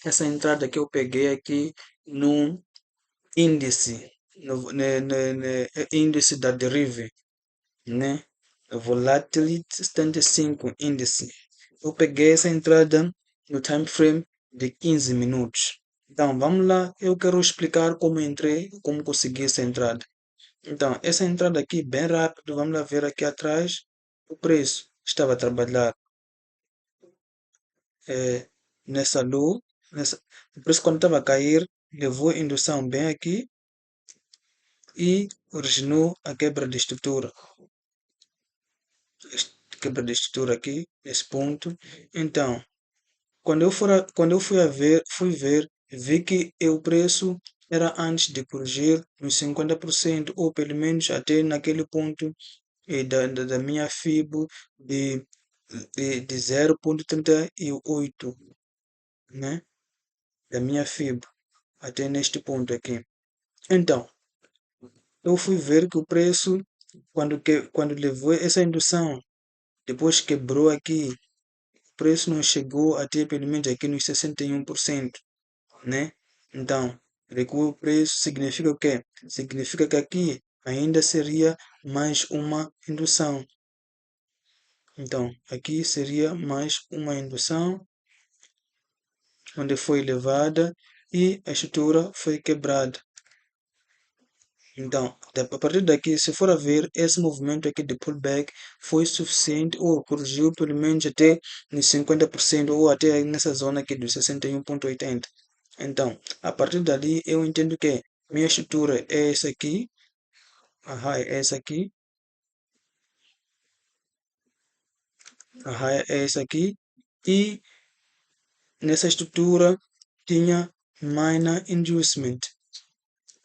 essa entrada que eu peguei aqui no índice, no índice da deriva, né? Volatility 75 índice. Eu peguei essa entrada no time frame de 15 minutos. Então, vamos lá, eu quero explicar como entrei, como consegui essa entrada. Então, essa entrada aqui, bem rápido, vamos lá ver aqui atrás, o preço estava a trabalhar nessa low, o preço quando estava a cair, levou indução bem aqui e originou a quebra de estrutura. Quebra de estrutura aqui, nesse ponto. Então, quando eu fui ver, vi que o preço era antes de corrigir nos 50%, ou pelo menos até naquele ponto da minha FIBO de 0,38, né? Da minha FIBO, até neste ponto aqui. Então, eu fui ver que o preço, quando levou essa indução, depois quebrou aqui, o preço não chegou até pelo menos aqui nos 61%, né? Então, recuo o preço significa o quê? Significa que aqui ainda seria mais uma indução. Então, aqui seria mais uma indução, onde foi levada e a estrutura foi quebrada. Então, a partir daqui, se for a ver, esse movimento aqui de pullback foi suficiente ou corrigiu pelo menos até nos 50% ou até nessa zona aqui dos 61,80. Então, a partir dali, eu entendo que minha estrutura é essa aqui, a high é essa aqui, a high é essa aqui, e nessa estrutura tinha minor inducement.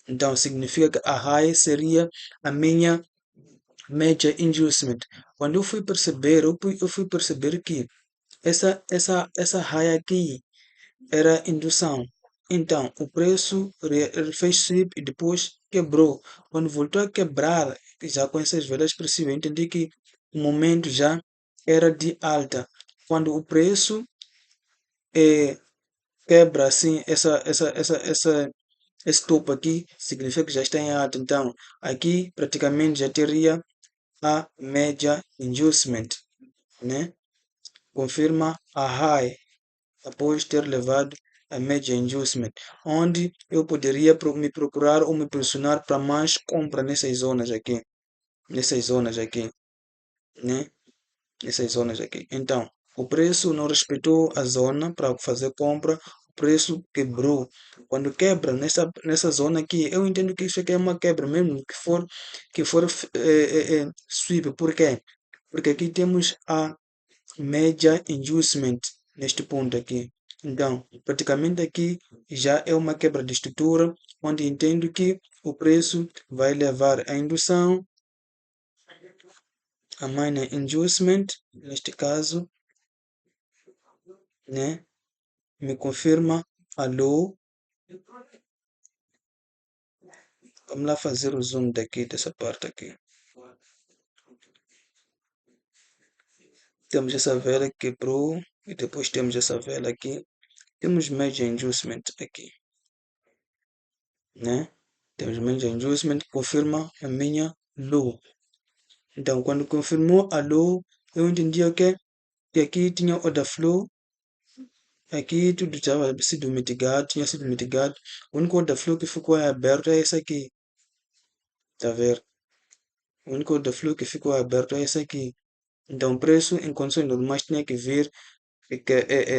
Então, significa que a high seria a minha média inducement. Quando eu fui perceber, eu fui perceber que essa high aqui era indução. Então, o preço fez sweep e depois quebrou. Quando voltou a quebrar, já com essas velas expressivas, eu entendi que o momento já era de alta. Quando o preço quebra assim, esse topo aqui, significa que já está em alta. Então, aqui praticamente já teria a média inducement, né? Confirma a high após ter levado a média inducement, onde eu poderia me procurar ou me posicionar para mais compra nessas zonas aqui, né? Nessas zonas aqui. Então, o preço não respeitou a zona para fazer compra, o preço quebrou. Quando quebra nessa zona aqui, eu entendo que isso aqui é uma quebra, mesmo que for sweep. Por quê? Porque aqui temos a média inducement neste ponto aqui. Então, praticamente aqui já é uma quebra de estrutura, onde entendo que o preço vai levar a indução, a minor inducement, neste caso, né? Me confirma a low. Vamos lá fazer o zoom daqui, dessa parte aqui. Temos essa vela que quebrou e depois temos essa vela aqui. Temos major inducement aqui, né? Temos major inducement que confirma a minha low. Então, quando confirmou a low, eu entendi o quê? Que aqui tinha order flow. Aqui tudo tinha sido mitigado. O único order flow que ficou aberto é esse aqui. Tá vendo? O único order flow que ficou aberto é esse aqui. Então, o preço em condições normais tinha que vir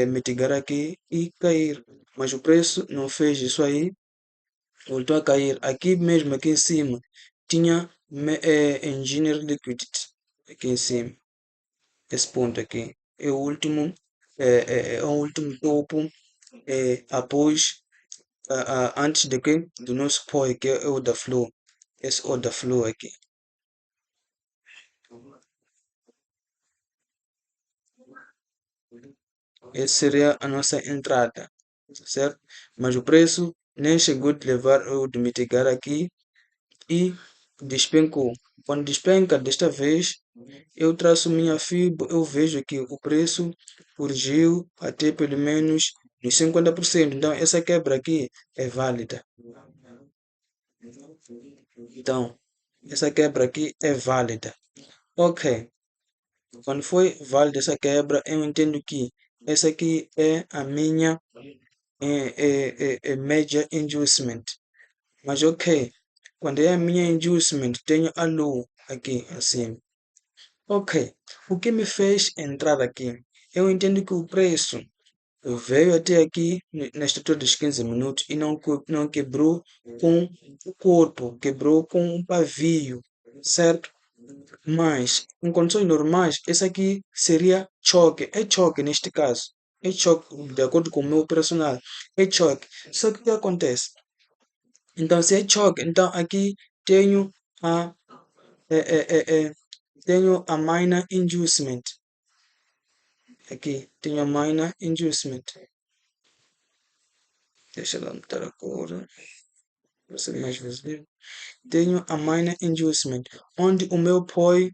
mitigar aqui e cair. Mas o preço não fez isso aí, voltou a cair. Aqui mesmo, aqui em cima, tinha engineer liquidity. Aqui em cima, esse ponto aqui. É o último, é o último topo após, antes de que do nosso apoio, que é o da flow. Esse order flow aqui. Essa seria a nossa entrada, certo? Mas o preço nem chegou de levar ou de mitigar aqui e despencou. Quando despenca desta vez, eu traço minha FIBO, eu vejo que o preço surgiu até pelo menos nos 50%. Então, essa quebra aqui é válida. Então, essa quebra aqui é válida. Ok. Quando foi válida essa quebra, eu entendo que essa aqui é a minha major inducement. Mas ok, quando é a minha inducement, tenho a low aqui acima. Ok, o que me fez entrar aqui? Eu entendo que o preço veio até aqui na estrutura dos 15 minutos e não quebrou com o corpo, quebrou com um pavio, certo? Mas, em condições normais, esse aqui seria choque. É choque neste caso. É choque, de acordo com o meu operacional. É choque. Só que o que acontece? Então, se é choque, então aqui tenho a, tenho a minor inducement. Aqui tenho a minor inducement. Deixa eu aumentar a cor para ser mais visível. Tenho a minor inducement, onde o meu POI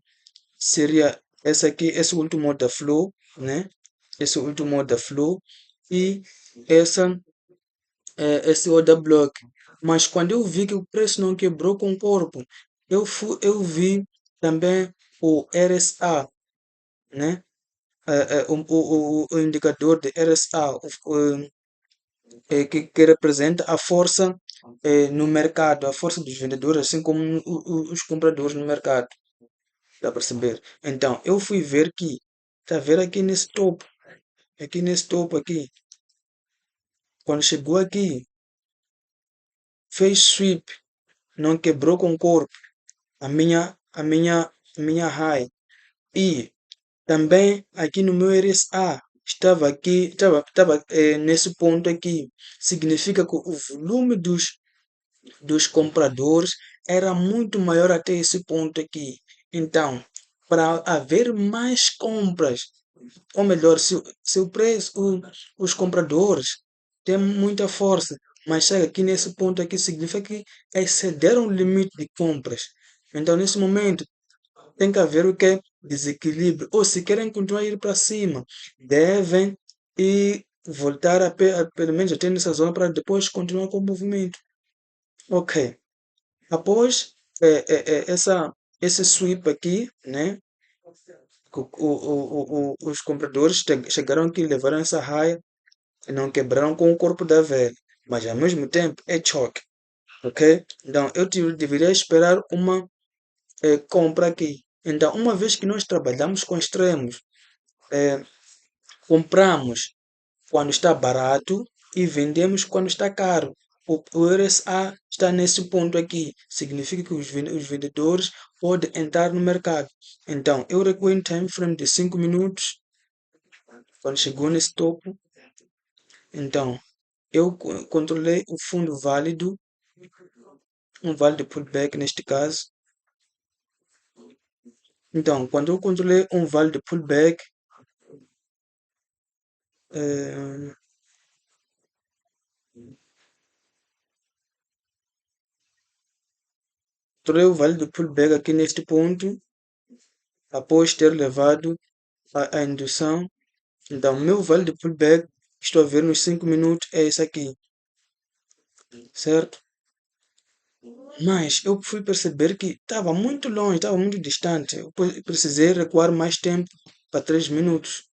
seria esse aqui, esse último da flow, né? Esse último da flow e essa esse order block. Mas quando eu vi que o preço não quebrou com o corpo, eu vi também o RSA, né? O indicador de RSA, que representa a força no mercado, a força dos vendedores, assim como os compradores no mercado. Dá para perceber? Então, eu fui ver que, tá a ver aqui nesse topo aqui, quando chegou aqui, fez sweep, não quebrou com o corpo, a minha high. E também aqui no meu RSA, estava nesse ponto aqui. Significa que o volume dos compradores era muito maior até esse ponto aqui. Então, para haver mais compras, ou melhor, se o preço, os compradores têm muita força, mas chega aqui nesse ponto aqui, significa que excederam o limite de compras. Então, nesse momento, tem que haver o que? Desequilíbrio. Ou se querem continuar a ir para cima, devem ir voltar pelo menos até nessa zona para depois continuar com o movimento. Ok. Após esse sweep aqui, né? Os compradores chegaram aqui, levaram essa raia e não quebraram com o corpo da velha. Mas ao mesmo tempo é choque. Ok? Então eu deveria esperar uma compra aqui. Então, uma vez que nós trabalhamos com extremos, compramos quando está barato e vendemos quando está caro. O RSA está nesse ponto aqui. Significa que os vendedores podem entrar no mercado. Então, eu recuo em time frame de 5 minutos. Quando chegou nesse topo, então, eu controlei o fundo válido, um válido pullback neste caso. Então, quando eu controlei um válido pullback, eh, controlei o válido pullback aqui neste ponto, após ter levado a indução. Então, meu vale de pullback, estou a ver nos 5 minutos, é esse aqui, certo? Mas eu fui perceber que estava muito longe, estava muito distante. Eu precisei recuar mais tempo para 3 minutos.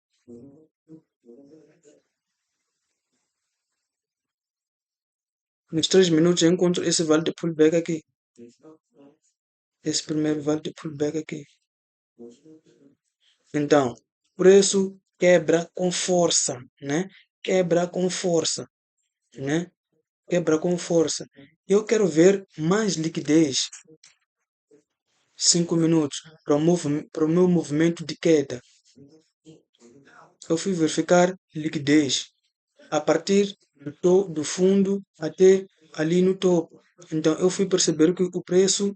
Nos 3 minutos eu encontro esse vale de pullback aqui. Esse primeiro vale de pullback aqui. Então, preço quebra com força, né? Quebra com força, né? Quebra com força. Eu quero ver mais liquidez. 5 minutos para o meu movimento de queda. Eu fui verificar liquidez a partir do fundo até ali no topo. Então eu fui perceber que o preço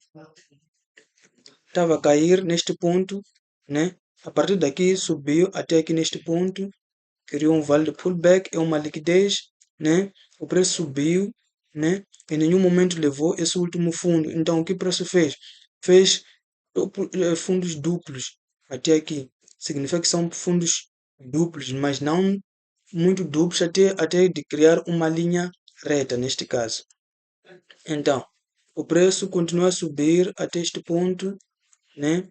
estava a cair neste ponto, né? A partir daqui subiu até aqui neste ponto, criou um vale de pullback, é uma liquidez, né? O preço subiu, né? Em nenhum momento levou esse último fundo. Então o que o preço fez? Fez fundos duplos até aqui. Significa que são fundos duplos, mas não muito duplos até de criar uma linha reta neste caso. Então, o preço continua a subir até este ponto, né?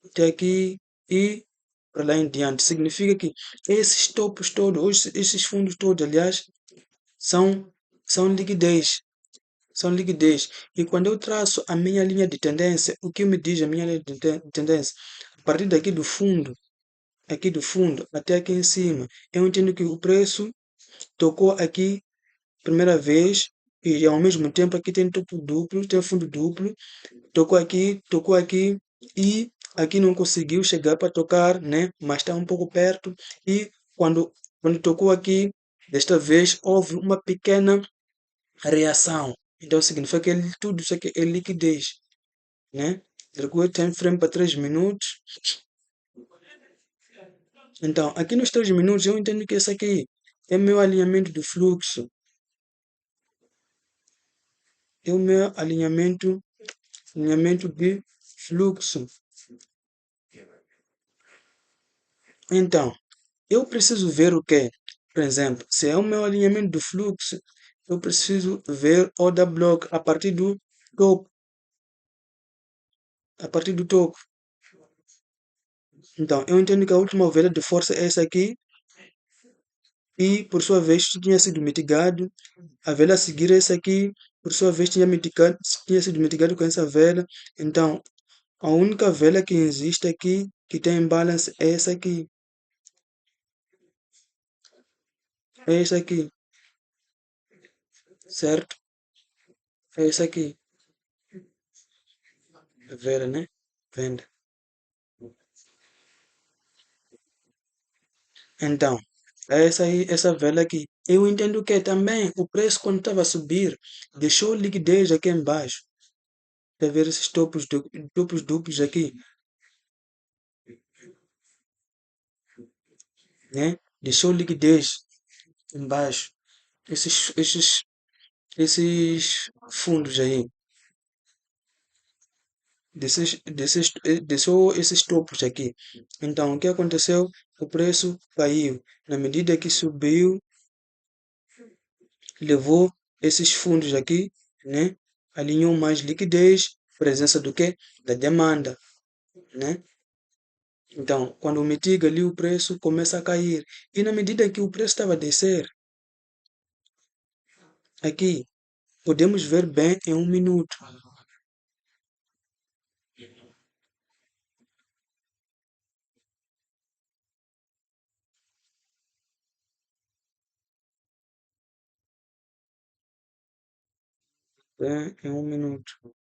Até aqui e para lá em diante. Significa que esses topos todos, esses fundos todos, aliás, são, são liquidez. São liquidez. E quando eu traço a minha linha de tendência, o que me diz a minha linha de tendência? A partir daqui do fundo, aqui do fundo até aqui em cima, eu entendo que o preço tocou aqui primeira vez e ao mesmo tempo aqui tem topo duplo, tem fundo duplo, tocou aqui e aqui não conseguiu chegar para tocar, né? Mas está um pouco perto e quando tocou aqui, desta vez houve uma pequena reação. Então significa que tudo isso aqui é liquidez, né? Recuo time frame para 3 minutos. Então, aqui nos 3 minutos eu entendo que esse aqui é meu alinhamento do fluxo. É o meu alinhamento de fluxo. Então, eu preciso ver o quê? Por exemplo, se é o meu alinhamento do fluxo, eu preciso ver order block a partir do topo. A partir do topo. Então, eu entendo que a última vela de força é essa aqui. E, por sua vez, tinha sido mitigado. A vela a seguir essa aqui, por sua vez, tinha sido mitigado com essa vela. Então, a única vela que existe aqui, que tem balance, é essa aqui. É essa aqui, certo? É essa aqui. Vela, né? Venda. Então, é essa aí, essa vela aqui. Eu entendo que também o preço, quando estava a subir, deixou liquidez aqui embaixo. Está a ver esses topos duplos aqui, né? Deixou liquidez embaixo. Esses fundos aí, deixou esses topos aqui. Então, o que aconteceu? O preço caiu. Na medida que subiu, levou esses fundos aqui, né? Alinhou mais liquidez, presença do quê? Da demanda, né? Então, quando mitiga ali o preço, começa a cair. E na medida que o preço estava a descer, aqui, podemos ver bem em 1 minuto. Bem em 1 minuto.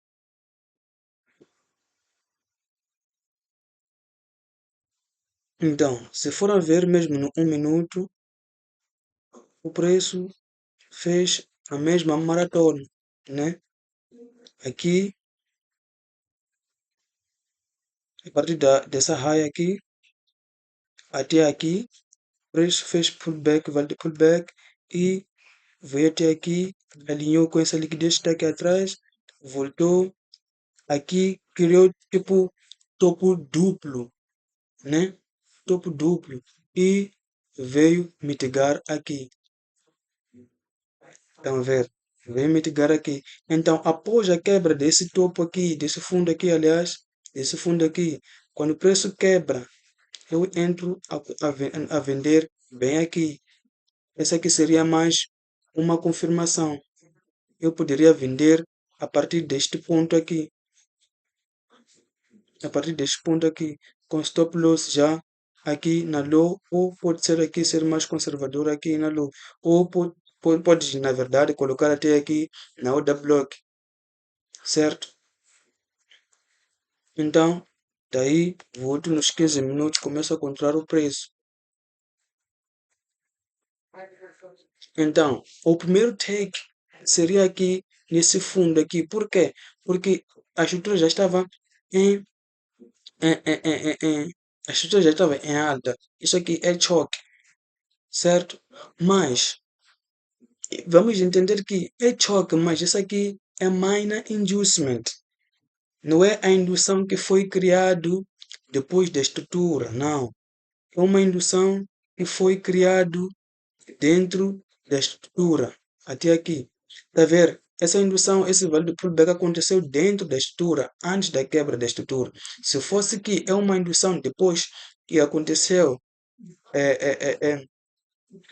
Então, se for a ver mesmo no 1 minuto, o preço fez a mesma maratona, né? Aqui, a partir dessa raia aqui, até aqui, o preço fez pullback, vale de pullback, e veio até aqui, alinhou com essa liquidez que está aqui atrás, voltou, aqui criou tipo topo duplo, né? Topo duplo, e veio mitigar aqui. Estão a ver? Veio mitigar aqui. Então, após a quebra desse topo aqui, desse fundo aqui, aliás, desse fundo aqui, quando o preço quebra, eu entro a vender bem aqui. Essa aqui seria mais uma confirmação. Eu poderia vender a partir deste ponto aqui. A partir deste ponto aqui, com stop loss já aqui na low, ou pode ser aqui ser mais conservador aqui na low, ou pode na verdade colocar até aqui na order block, certo? Então, daí volto nos 15 minutos, começo a controlar o preço. Então, o primeiro take seria aqui nesse fundo aqui. Por quê? Porque a estrutura já estava em, a estrutura já estava em alta. Isso aqui é choque, certo? Mas vamos entender que é choque, mas isso aqui é minor inducement. Não é a indução que foi criado depois da estrutura, não. É uma indução que foi criado dentro da estrutura, até aqui. Está a ver? Essa indução, esse valor de pullback aconteceu dentro da estrutura, antes da quebra da estrutura. Se fosse que é uma indução depois que aconteceu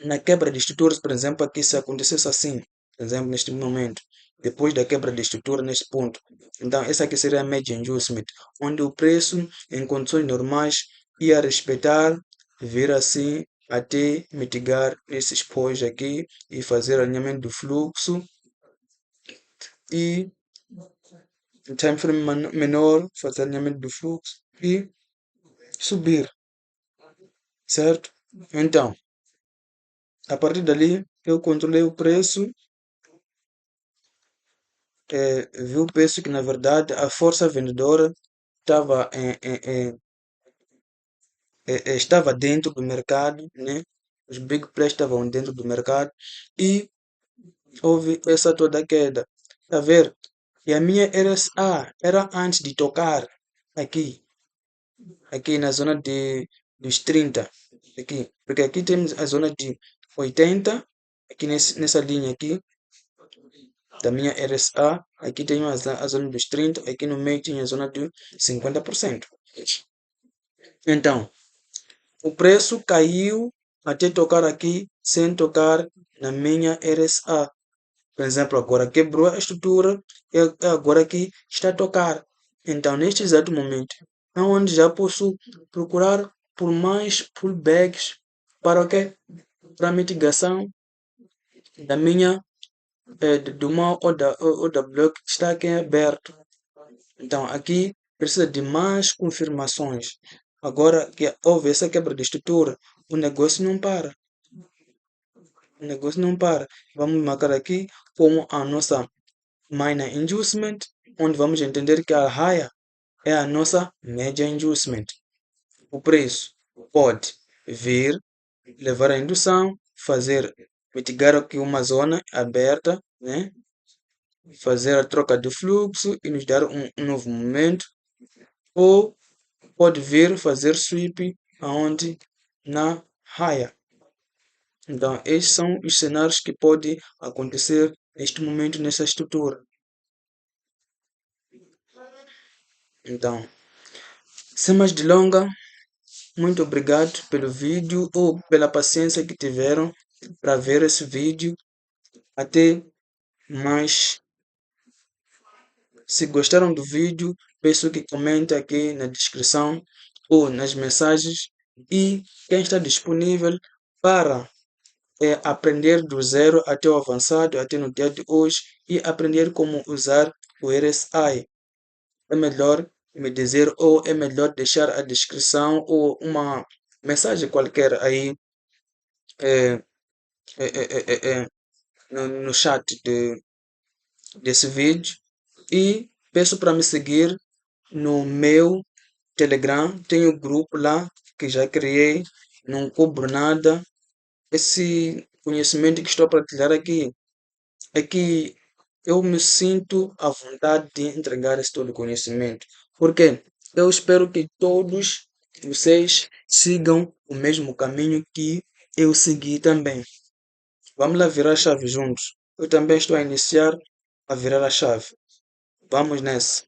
na quebra de estruturas, por exemplo, aqui se acontecesse assim, por exemplo, neste momento, depois da quebra de estrutura neste ponto, então essa aqui seria a média adjustment, onde o preço em condições normais ia respeitar, vir assim até mitigar esses pós aqui e fazer alinhamento do fluxo e em time frame menor fazer alinhamento do fluxo e subir, certo? Então, a partir dali eu controlei o preço, vi o preço que na verdade a força vendedora estava estava dentro do mercado, né? Os big players estavam dentro do mercado e houve essa toda queda. Tá ver? E a minha RSA era antes de tocar aqui, aqui na zona dos 30, aqui, porque aqui temos a zona de 80, aqui nessa linha aqui da minha RSA, aqui tenho a zona dos 30, aqui no meio tinha a zona de 50%. Então, o preço caiu até tocar aqui sem tocar na minha RSA. Por exemplo, agora quebrou a estrutura e agora aqui está a tocar. Então, neste exato momento, é onde já posso procurar por mais pullbacks para o quê? Para a mitigação da minha do meu OW que está aqui aberto. Então, aqui precisa de mais confirmações. Agora que houve essa quebra de estrutura, o negócio não para. O negócio não para. Vamos marcar aqui como a nossa minor adjustment, onde vamos entender que a higher é a nossa média adjustment. O preço pode vir, levar a indução, fazer, mitigar aqui uma zona aberta, né? Fazer a troca de fluxo e nos dar um novo momento, ou pode vir fazer sweep aonde na higher. Então, esses são os cenários que podem acontecer neste momento nessa estrutura. Então, sem mais delongas, muito obrigado pelo vídeo ou pela paciência que tiveram para ver esse vídeo. Até mais. Se gostaram do vídeo, peço que comentem aqui na descrição ou nas mensagens. E quem está disponível para aprender do zero até o avançado, até no dia de hoje, e aprender como usar o RSI. É melhor me dizer ou é melhor deixar a descrição ou uma mensagem qualquer aí é, no chat desse vídeo. E peço para me seguir no meu Telegram. Tenho grupo lá que já criei, não cobro nada. Esse conhecimento que estou a partilhar aqui é que eu me sinto à vontade de entregar esse todo conhecimento. Porque eu espero que todos vocês sigam o mesmo caminho que eu segui também. Vamos lá virar a chave juntos. Eu também estou a iniciar a virar a chave. Vamos nessa.